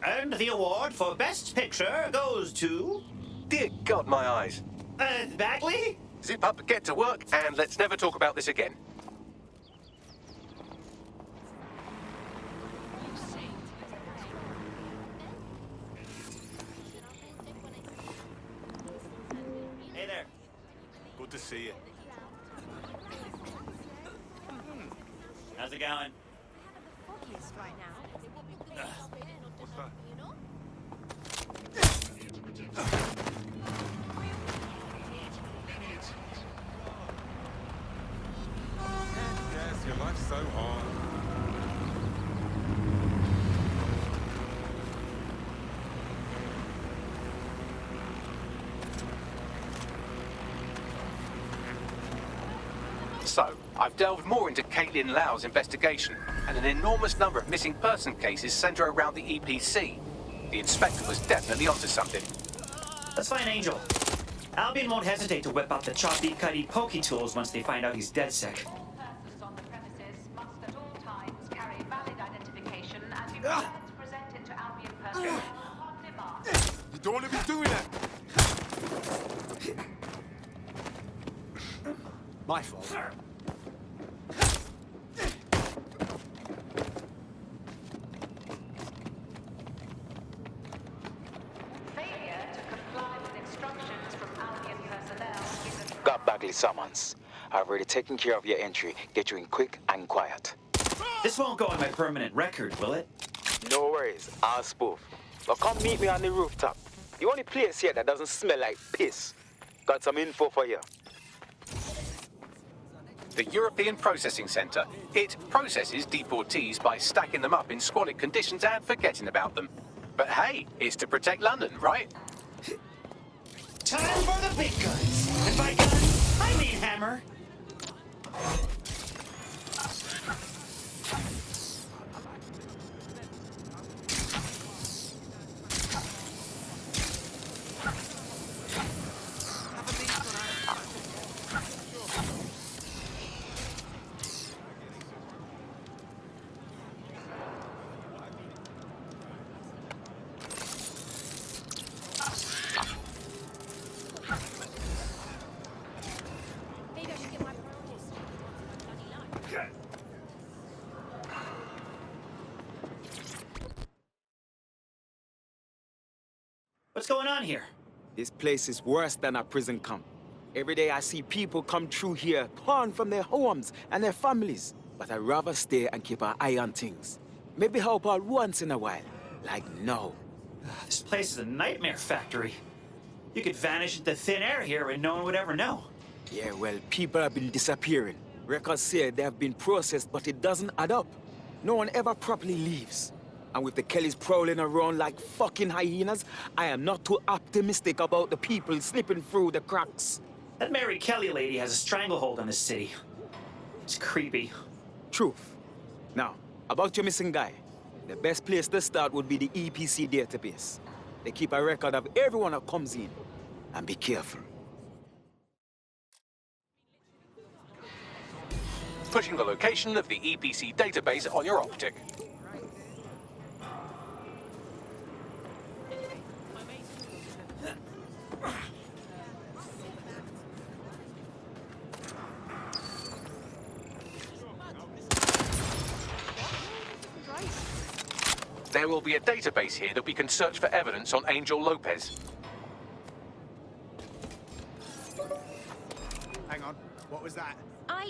And the award for Best Picture goes to... Dear God, my eyes. Bagley? Zip up, get to work, and let's never talk about this again. Hey there. Good to see you. How's it going? Right now. What's that? Yes, your life's so hard. So, I've delved more into Caitlin Lau's investigation, and an enormous number of missing person cases centre around the EPC. The inspector was definitely onto something. Let's find Angel. Albion won't hesitate to whip out the choppy, cutty, pokey tools once they find out he's dead sick. Persons on the premises must at all times carry valid identification and be prepared to present it to Albion personnel upon demand. You don't want to be doing that. My fault. Failure to comply with instructions from Albion personnel is a... Got Bagley summons. I've already taken care of your entry. Get you in quick and quiet. This won't go on my permanent record, will it? No worries, I'll spoof. Now come meet me on the rooftop. The only place here that doesn't smell like piss. Got some info for you. The European Processing Centre. It processes deportees by stacking them up in squalid conditions and forgetting about them. But hey, it's to protect London, right? Time for the big guns. And by guns, I mean hammer. Maybe I should get my priorities. Bloody low. What's going on here? This place is worse than a prison camp. Every day I see people come through here, torn from their homes and their families. But I'd rather stay and keep an eye on things. Maybe help out once in a while. Like now. This place is a nightmare factory. You could vanish into thin air here and no one would ever know. Yeah, well, people have been disappearing. Records say they have been processed, but it doesn't add up. No one ever properly leaves. And with the Kellys prowling around like fucking hyenas, I am not too optimistic about the people slipping through the cracks. That Mary Kelly lady has a stranglehold on this city. It's creepy. Truth. Now, about your missing guy. The best place to start would be the EPC database. They keep a record of everyone that comes in. And be careful. Pushing the location of the EPC database on your optic. There will be a database here that we can search for evidence on Angel Lopez. Hang on. What was that? Ah!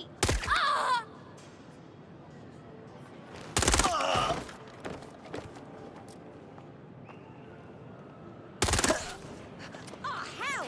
Oh, hell!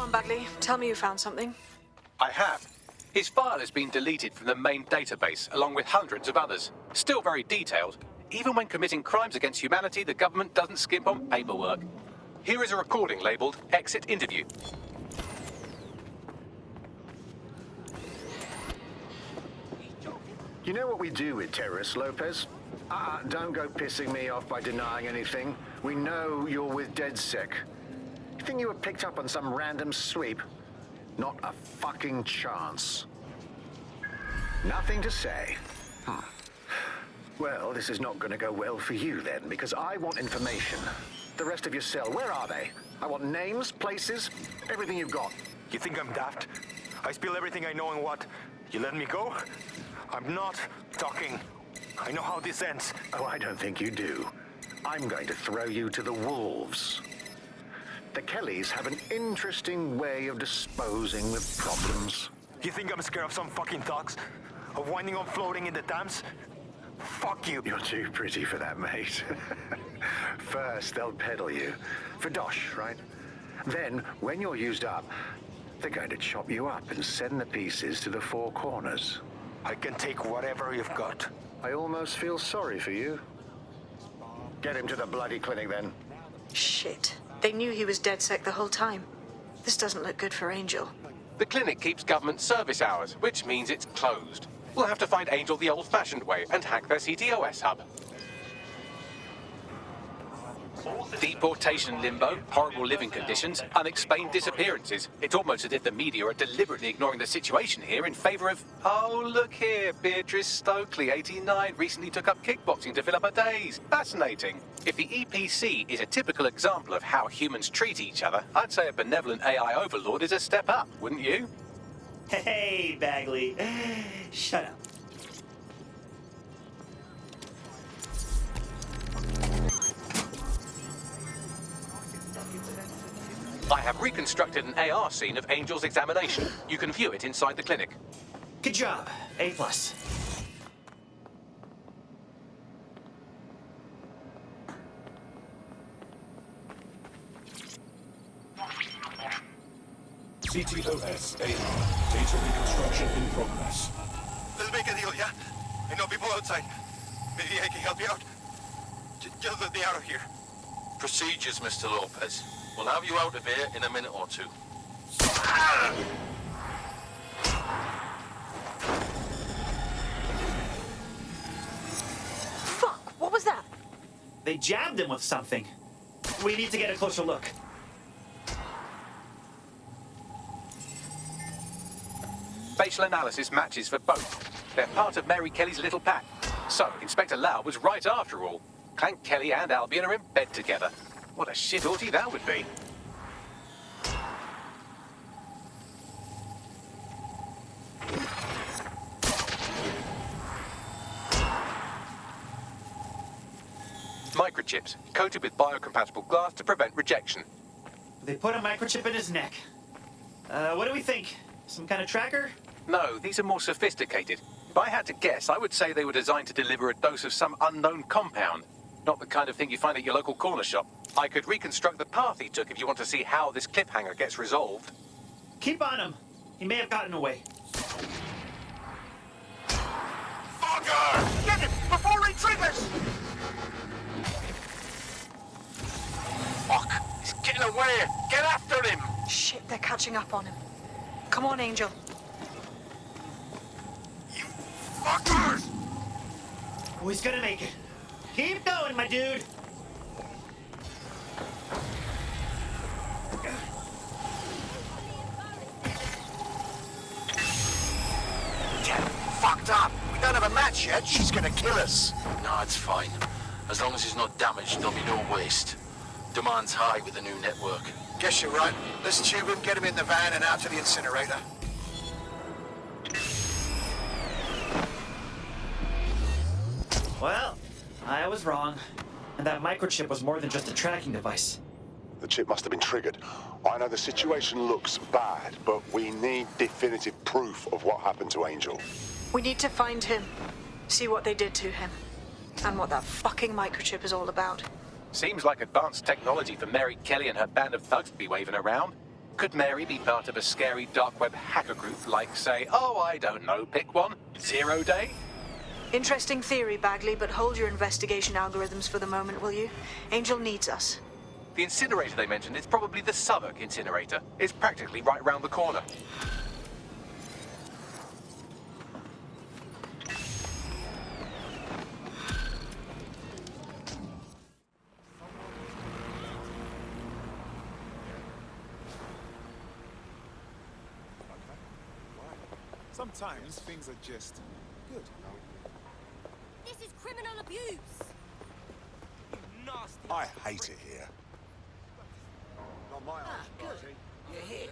on, Bagley. Tell me you found something. I have. His file has been deleted from the main database, along with hundreds of others. Still very detailed. Even when committing crimes against humanity, the government doesn't skimp on paperwork. Here is a recording labeled Exit Interview. You know what we do with terrorists, Lopez? Don't go pissing me off by denying anything. We know you're with DedSec. You think you were picked up on some random sweep? Not a fucking chance. Nothing to say. Well, this is not going to go well for you then, because I want information. The rest of your cell, where are they? I want names, places, everything you've got. You think I'm daft? I spill everything I know and what? You let me go? I'm not talking. I know how this ends. Oh, I don't think you do. I'm going to throw you to the wolves. The Kellys have an interesting way of disposing with problems. You think I'm scared of some fucking thugs? Of winding up floating in the Thames? Fuck you. You're too pretty for that, mate. First, they'll peddle you. For dosh, right? Then, when you're used up, they're going to chop you up and send the pieces to the four corners. I can take whatever you've got. I almost feel sorry for you. Get him to the bloody clinic, then. Shit. They knew he was DedSec the whole time. This doesn't look good for Angel. The clinic keeps government service hours, which means it's closed. We'll have to find Angel the old-fashioned way and hack their CTOS hub. Deportation limbo, horrible living conditions, unexplained disappearances. It's almost as if the media are deliberately ignoring the situation here in favor of... Oh, look here, Beatrice Stokely, 89, recently took up kickboxing to fill up her days. Fascinating. If the EPC is a typical example of how humans treat each other, I'd say a benevolent AI overlord is a step up, wouldn't you? Hey, Bagley. Shut up. I have reconstructed an AR scene of Angel's examination. You can view it inside the clinic. Good job. A+. CTOS AR. Data reconstruction in progress. Let's make a deal, yeah? I know people outside. Maybe I can help you out. Just let me out of here. Procedures, Mr. Lopez. We'll have you out of here in a minute or two. Fuck! What was that? They jabbed him with something. We need to get a closer look. Facial analysis matches for both. They're part of Mary Kelly's little pack. So, Inspector Lau was right after all. Clank Kelly and Albion are in bed together. What a shit orgy that would be. Microchips, coated with biocompatible glass to prevent rejection. They put a microchip in his neck. What do we think? Some kind of tracker? No, these are more sophisticated. If I had to guess, I would say they were designed to deliver a dose of some unknown compound. Not the kind of thing you find at your local corner shop. I could reconstruct the path he took if you want to see how this cliffhanger gets resolved. Keep on him. He may have gotten away. Fucker! Get him before he triggers! Fuck! He's getting away! Get after him! Shit, they're catching up on him. Come on, Angel. You fuckers! Oh, he's gonna make it. Keep going, my dude. Get fucked up. We don't have a match yet. She's gonna kill us. No, it's fine. As long as he's not damaged, there'll be no waste. Demand's high with the new network. Guess you're right. Let's tube him, get him in the van and out to the incinerator. Well, I was wrong. And that microchip was more than just a tracking device. The chip must have been triggered. I know the situation looks bad, but we need definitive proof of what happened to Angel. We need to find him. See what they did to him. And what that fucking microchip is all about. Seems like advanced technology for Mary Kelly and her band of thugs to be waving around. Could Mary be part of a scary dark web hacker group like, say, oh, I don't know, pick one, 0 Day? Interesting theory, Bagley, but hold your investigation algorithms for the moment, will you? Angel needs us. The incinerator they mentioned is probably the Southwark incinerator. It's practically right round the corner. Sometimes things are just good. This is criminal abuse. I hate it here. Not my house, good. You're here.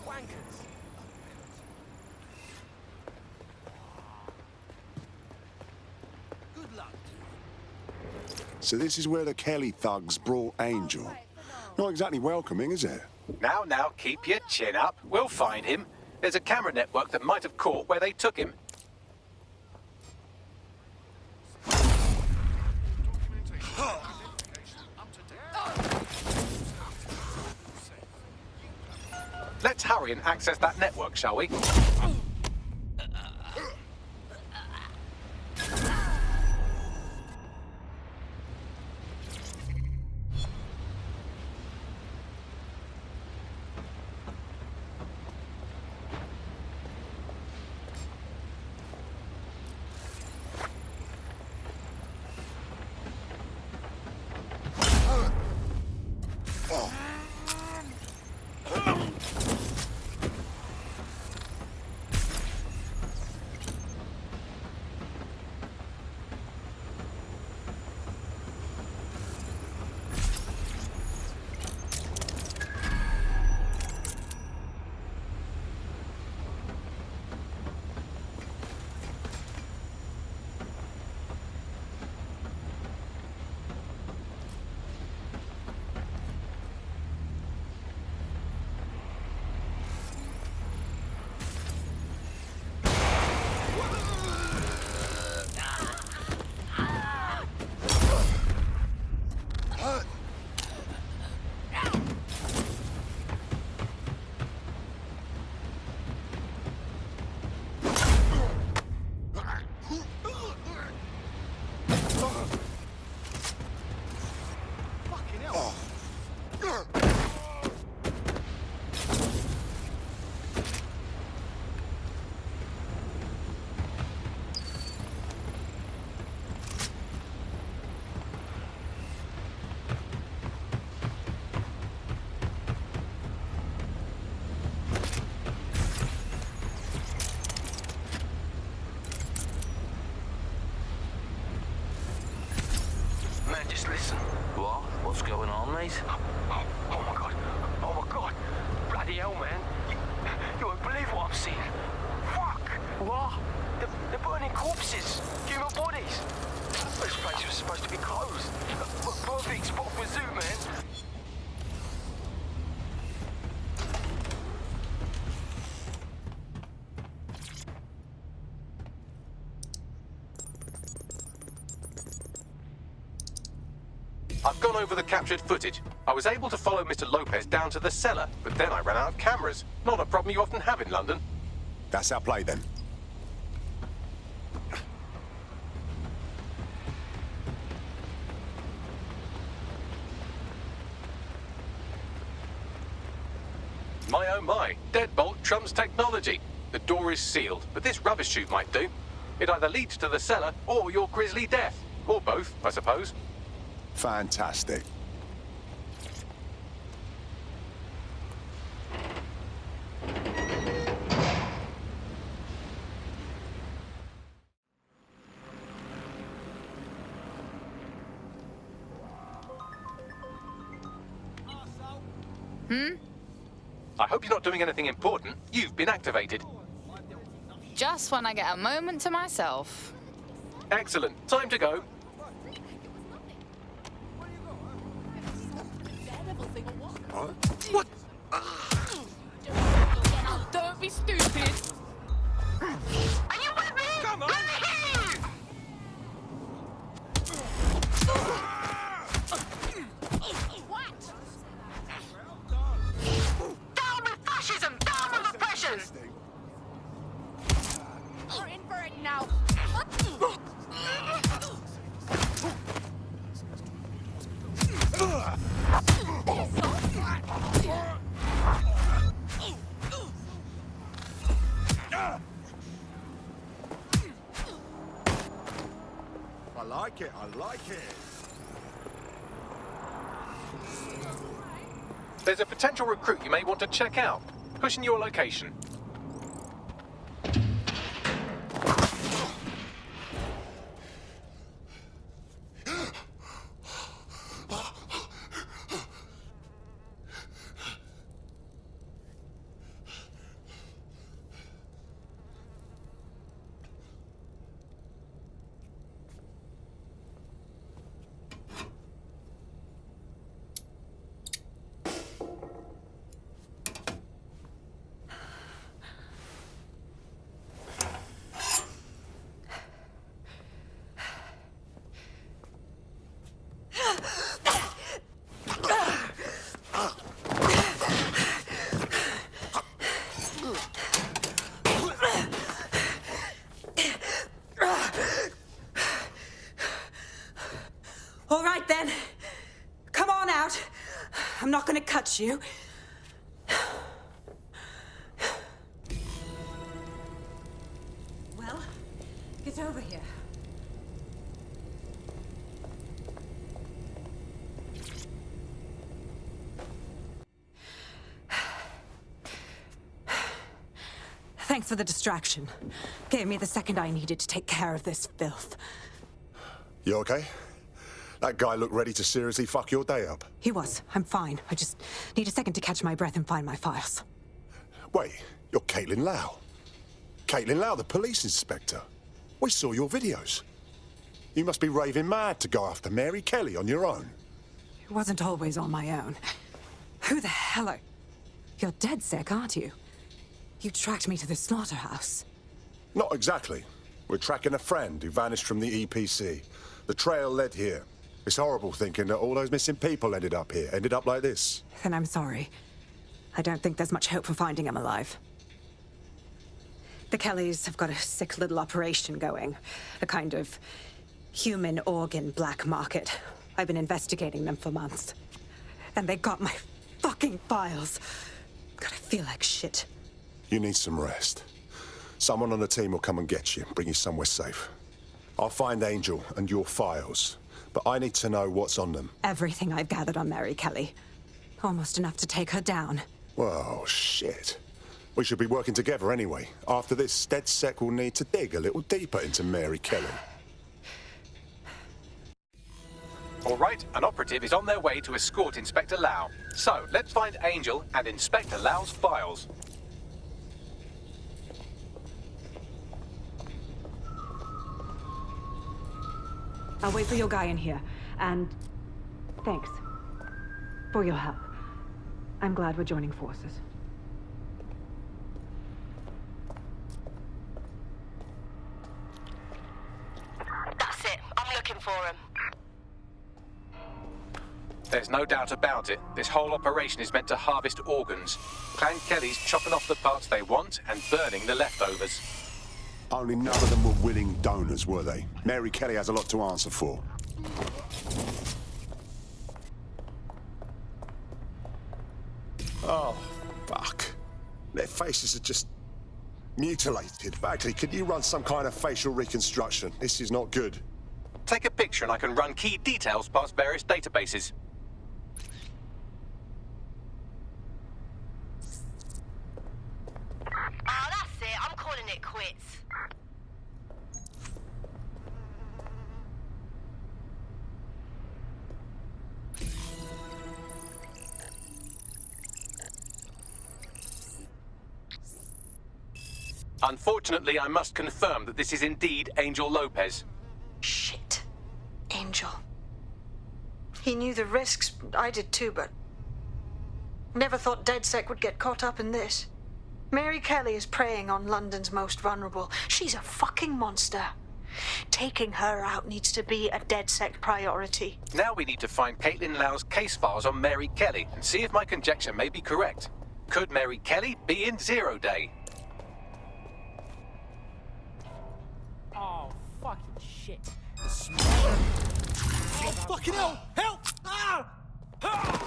Wankers. Good luck to you. So this is where the Kelly thugs brought Angel. Not exactly welcoming, is it? Now, keep your chin up. We'll find him. There's a camera network that might have caught where they took him. Let's hurry and access that network, shall we? Just listen. What? What's going on, mate? Oh my god. Oh my god. Bloody hell, man. You won't believe what I'm seeing. Fuck. What? They're burning corpses. Human bodies. This place was supposed to be closed. Perfect spot for zoo, man. I've gone over the captured footage. I was able to follow Mr. Lopez down to the cellar, but then I ran out of cameras. Not a problem you often have in London. That's our play then. My oh my, deadbolt trumps technology. The door is sealed, but this rubbish chute might do. It either leads to the cellar or your grisly death. Or both, I suppose. Fantastic. I hope you're not doing anything important. You've been activated. Just when I get a moment to myself. Excellent. Time to go. What? Don't be stupid. Are you with me? Come on! Let me hear you! like it, I like it. There's a potential recruit you may want to check out. Pushing your location. All right, then. Come on out. I'm not gonna cut you. Well, get over here. Thanks for the distraction. Gave me the second I needed to take care of this filth. You okay? That guy looked ready to seriously fuck your day up. He was. I'm fine. I just need a second to catch my breath and find my files. Wait, you're Caitlin Lau. Caitlin Lau, the police inspector. We saw your videos. You must be raving mad to go after Mary Kelly on your own. It wasn't always on my own. Who the hell are... You're dead sick, aren't you? You tracked me to the slaughterhouse. Not exactly. We're tracking a friend who vanished from the EPC. The trail led here. It's horrible thinking that all those missing people ended up here, ended up like this. Then I'm sorry. I don't think there's much hope for finding him alive. The Kellys have got a sick little operation going. A kind of human organ black market. I've been investigating them for months. And they got my fucking files. God, I feel like shit. You need some rest. Someone on the team will come and get you, bring you somewhere safe. I'll find Angel and your files, but I need to know what's on them. Everything I've gathered on Mary Kelly. Almost enough to take her down. Well, shit. We should be working together anyway. After this, DedSec will need to dig a little deeper into Mary Kelly. All right, an operative is on their way to escort Inspector Lau. So, let's find Angel and Inspector Lau's files. I'll wait for your guy in here. And thanks for your help. I'm glad we're joining forces. That's it. I'm looking for him. There's no doubt about it. This whole operation is meant to harvest organs. Clan Kelly's chopping off the parts they want and burning the leftovers. Only none of them were willing donors, were they? Mary Kelly has a lot to answer for. Oh, fuck. Their faces are just mutilated. Bagley, could you run some kind of facial reconstruction? This is not good. Take a picture and I can run key details past various databases. Oh, that's it. I'm calling it quits. Unfortunately, I must confirm that this is indeed Angel Lopez. Shit. Angel. He knew the risks. I did too, but... Never thought DedSec would get caught up in this. Mary Kelly is preying on London's most vulnerable. She's a fucking monster. Taking her out needs to be a DedSec priority. Now we need to find Caitlin Lau's case files on Mary Kelly and see if my conjecture may be correct. Could Mary Kelly be in Zero Day? Oh, fucking shit. The smell. Oh, fucking hell! Help! Ah! Ah!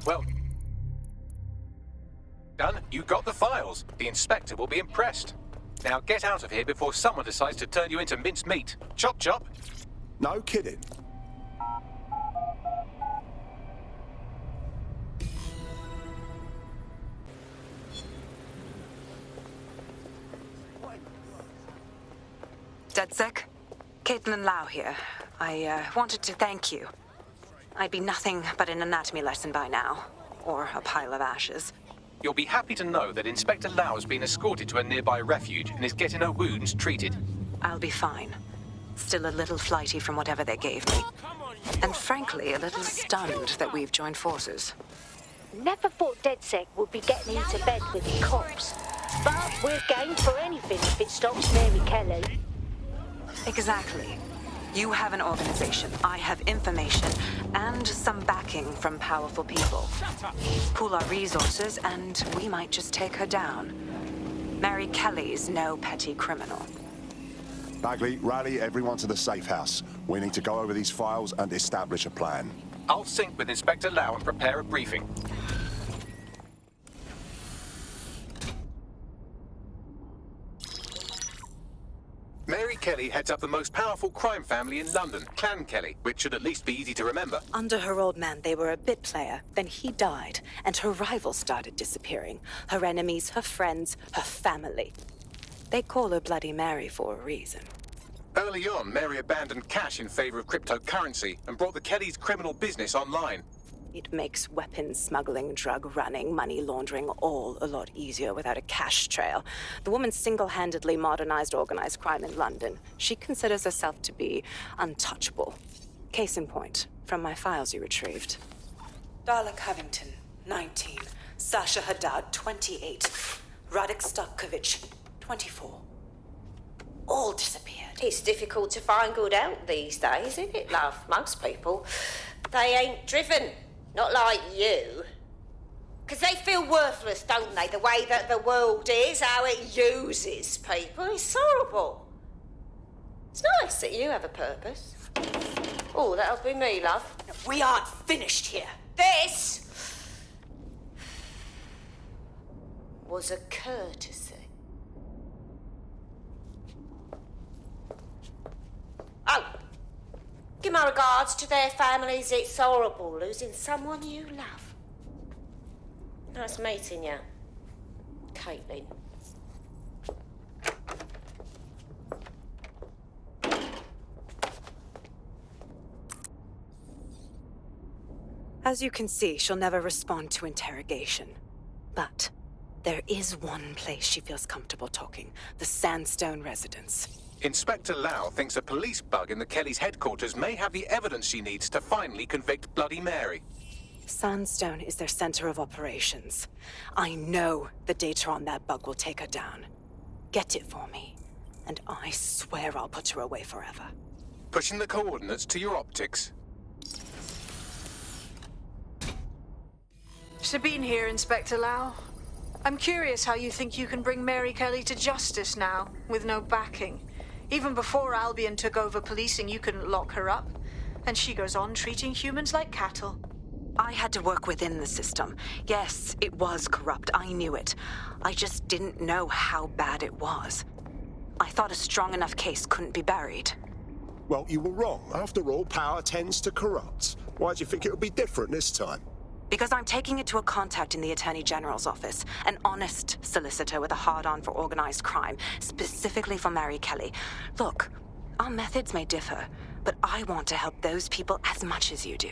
Well done. You got the files. The inspector will be impressed. Now get out of here before someone decides to turn you into minced meat. Chop chop. No kidding. DedSec? Caitlin Lau here. I wanted to thank you. I'd be nothing but an anatomy lesson by now. Or a pile of ashes. You'll be happy to know that Inspector Lau has been escorted to a nearby refuge and is getting her wounds treated. I'll be fine. Still a little flighty from whatever they gave me. And frankly, a little stunned that we've joined forces. Never thought DedSec would be getting into bed with cops. But we're game for anything if it stops Mary Kelly. Exactly. You have an organization, I have information, and some backing from powerful people. Pool our resources, and we might just take her down. Mary Kelly's no petty criminal. Bagley, rally everyone to the safe house. We need to go over these files and establish a plan. I'll sync with Inspector Lau and prepare a briefing. Mary Kelly heads up the most powerful crime family in London, Clan Kelly, which should at least be easy to remember. Under her old man, they were a bit player. Then he died, and her rivals started disappearing. Her enemies, her friends, her family. They call her Bloody Mary for a reason. Early on, Mary abandoned cash in favor of cryptocurrency and brought the Kellys' criminal business online. It makes weapons smuggling, drug running, money laundering all a lot easier without a cash trail. The woman single-handedly modernized organized crime in London. She considers herself to be untouchable. Case in point, from my files you retrieved. Darla Covington, 19. Sasha Haddad, 28. Radek Stokovich, 24. All disappeared. It's difficult to find good help these days, isn't it, love? Most people, they ain't driven. Not like you. Because they feel worthless, don't they? The way that the world is, how it uses people. It's horrible. It's nice that you have a purpose. Oh, that'll be me, love. We aren't finished here. This was a courtesy. Oh. Give my regards to their families. It's horrible losing someone you love. Nice meeting you, Caitlin. As you can see, she'll never respond to interrogation. But there is one place she feels comfortable talking, the Sandstone residence. Inspector Lau thinks a police bug in the Kellys' headquarters may have the evidence she needs to finally convict Bloody Mary. Sandstone is their center of operations. I know the data on that bug will take her down. Get it for me, and I swear I'll put her away forever. Pushing the coordinates to your optics. Sabine here, Inspector Lau. I'm curious how you think you can bring Mary Kelly to justice now, with no backing. Even before Albion took over policing, you couldn't lock her up. And she goes on treating humans like cattle. I had to work within the system. Yes, it was corrupt. I knew it. I just didn't know how bad it was. I thought a strong enough case couldn't be buried. Well, you were wrong. After all, power tends to corrupt. Why do you think it would be different this time? Because I'm taking it to a contact in the Attorney General's office, an honest solicitor with a hard-on for organized crime, specifically for Mary Kelly. Look, our methods may differ, but I want to help those people as much as you do.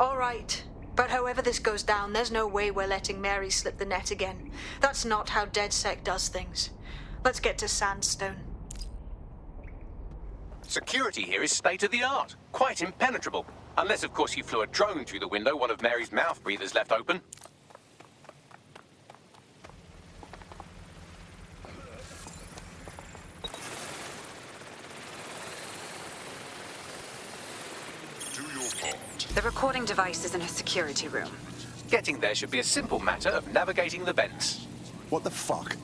All right. But however this goes down, there's no way we're letting Mary slip the net again. That's not how DedSec does things. Let's get to Sandstone. Security here is state-of-the-art, quite impenetrable. Unless, of course, you flew a drone through the window one of Mary's mouth breathers left open. Do your part. The recording device is in her security room. Getting there should be a simple matter of navigating the vents. What the fuck?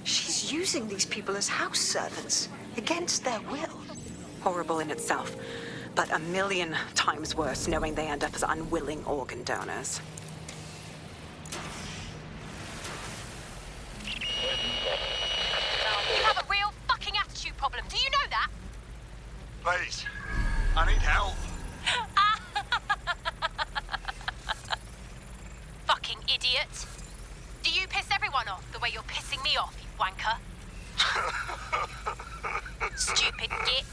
She's using these people as house servants, against their will. Horrible in itself, but a million times worse knowing they end up as unwilling organ donors. Please. I need help. Fucking idiot. Do you piss everyone off the way you're pissing me off, you wanker? Stupid git.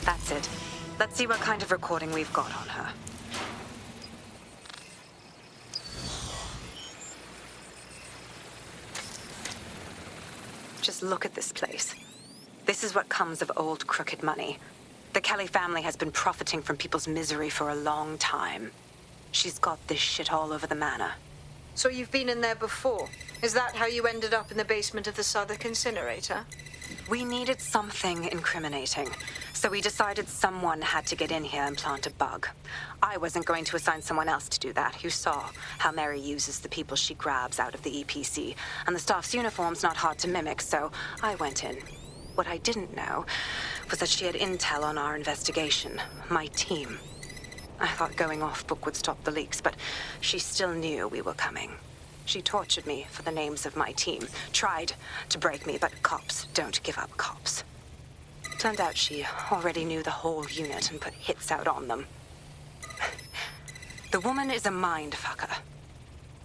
That's it. Let's see what kind of recording we've got on her. Just look at this place. This is what comes of old crooked money. The Kelly family has been profiting from people's misery for a long time. She's got this shit all over the manor. So you've been in there before? Is that how you ended up in the basement of the Southwark incinerator? We needed something incriminating, so we decided someone had to get in here and plant a bug. I wasn't going to assign someone else to do that. You saw how Mary uses the people she grabs out of the EPC, and the staff's uniform's not hard to mimic, so I went in. What I didn't know was that she had intel on our investigation, my team. I thought going off book would stop the leaks, but she still knew we were coming. She tortured me for the names of my team, tried to break me, but cops don't give up cops. Turned out she already knew the whole unit and put hits out on them. The woman is a mind fucker.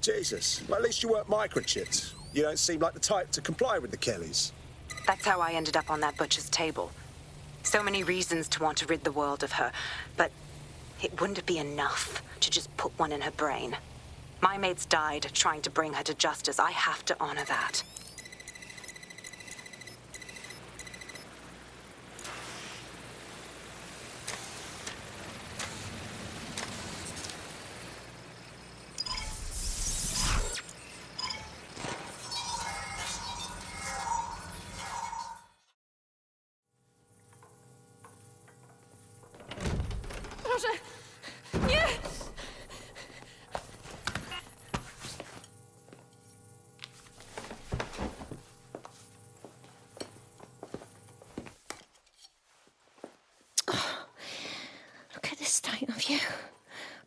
Jesus, well, at least you weren't microchipped. You don't seem like the type to comply with the Kellys. That's how I ended up on that butcher's table. So many reasons to want to rid the world of her, but it wouldn't be enough to just put one in her brain. My mates died trying to bring her to justice. I have to honor that.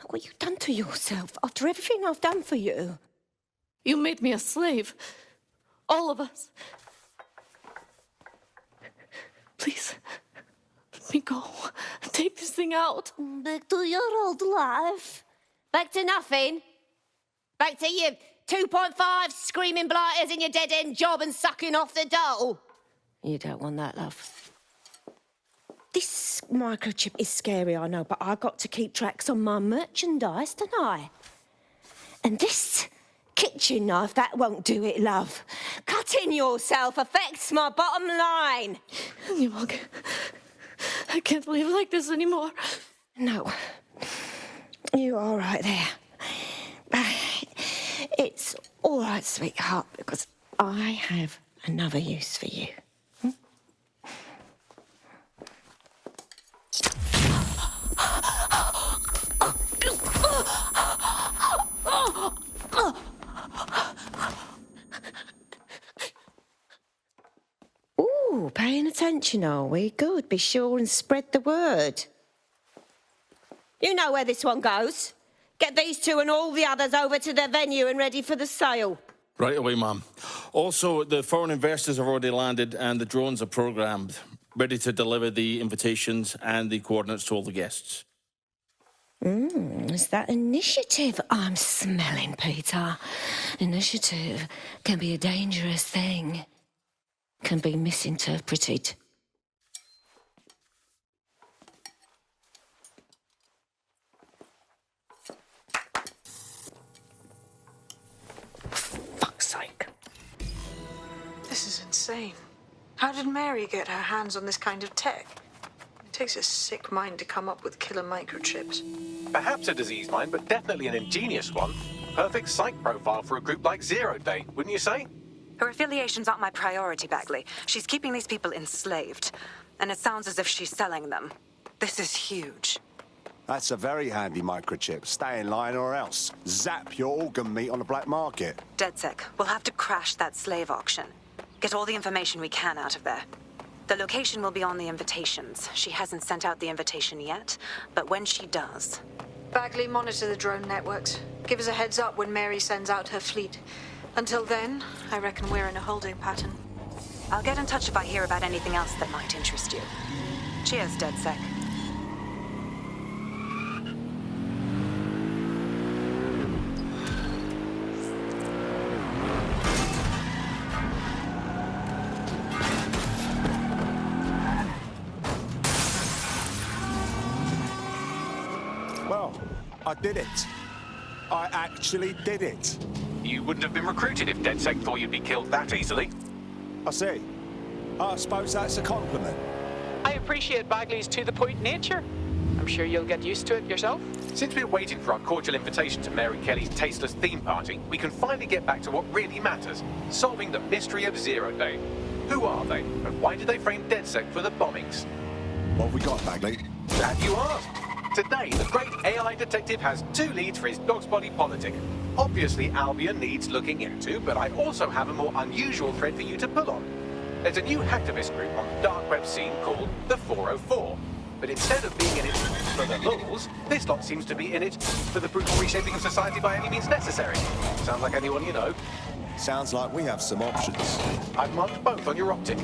What you've done to yourself after everything I've done for you. You made me a slave. All of us. Please, let me go. Take this thing out. Back to your old life. Back to nothing. Back to you 2.5 screaming blighters in your dead-end job and sucking off the dole. You don't want that, love. This microchip is scary, I know, but I got to keep tracks on my merchandise, don't I? And this kitchen knife, that won't do it, love. Cutting yourself affects my bottom line. I can't live like this anymore. No. You're all right there. It's all right, sweetheart, because I have another use for you. Ooh, paying attention, are we? Good. Be sure and spread the word. You know where this one goes. Get these two and all the others over to their venue and ready for the sale. Right away, ma'am. Also, the foreign investors have already landed and the drones are programmed, ready to deliver the invitations and the coordinates to all the guests. It's that initiative I'm smelling, Peter. Initiative can be a dangerous thing. Can be misinterpreted. Fuck's sake. This is insane. How did Mary get her hands on this kind of tech? It takes a sick mind to come up with killer microchips. Perhaps a diseased mind, but definitely an ingenious one. Perfect psych profile for a group like Zero Day, wouldn't you say? Her affiliations aren't my priority, Bagley. She's keeping these people enslaved. And it sounds as if she's selling them. This is huge. That's a very handy microchip. Stay in line or else. Zap your organ meat on the black market. DedSec, we'll have to crash that slave auction. Get all the information we can out of there. The location will be on the invitations. She hasn't sent out the invitation yet, but when she does... Bagley, monitor the drone networks. Give us a heads up when Mary sends out her fleet. Until then, I reckon we're in a holding pattern. I'll get in touch if I hear about anything else that might interest you. Cheers, DedSec. Well, I did it. I actually did it. You wouldn't have been recruited if DedSec thought you'd be killed that easily. I see. I suppose that's a compliment. I appreciate Bagley's to-the-point nature. I'm sure you'll get used to it yourself. Since we're waiting for our cordial invitation to Mary Kelly's tasteless theme party, we can finally get back to what really matters, solving the mystery of Zero Day. Who are they, and why did they frame DedSec for the bombings? What have we got, Bagley? Glad you asked. Today, the great AI detective has 2 leads for his dog's body politic. Obviously, Albion needs looking into, but I also have a more unusual thread for you to pull on. There's a new hacktivist group on the dark web scene called the 404. But instead of being in it for the lulz, this lot seems to be in it for the brutal reshaping of society by any means necessary. Sounds like anyone you know. Sounds like we have some options. I've marked both on your optic.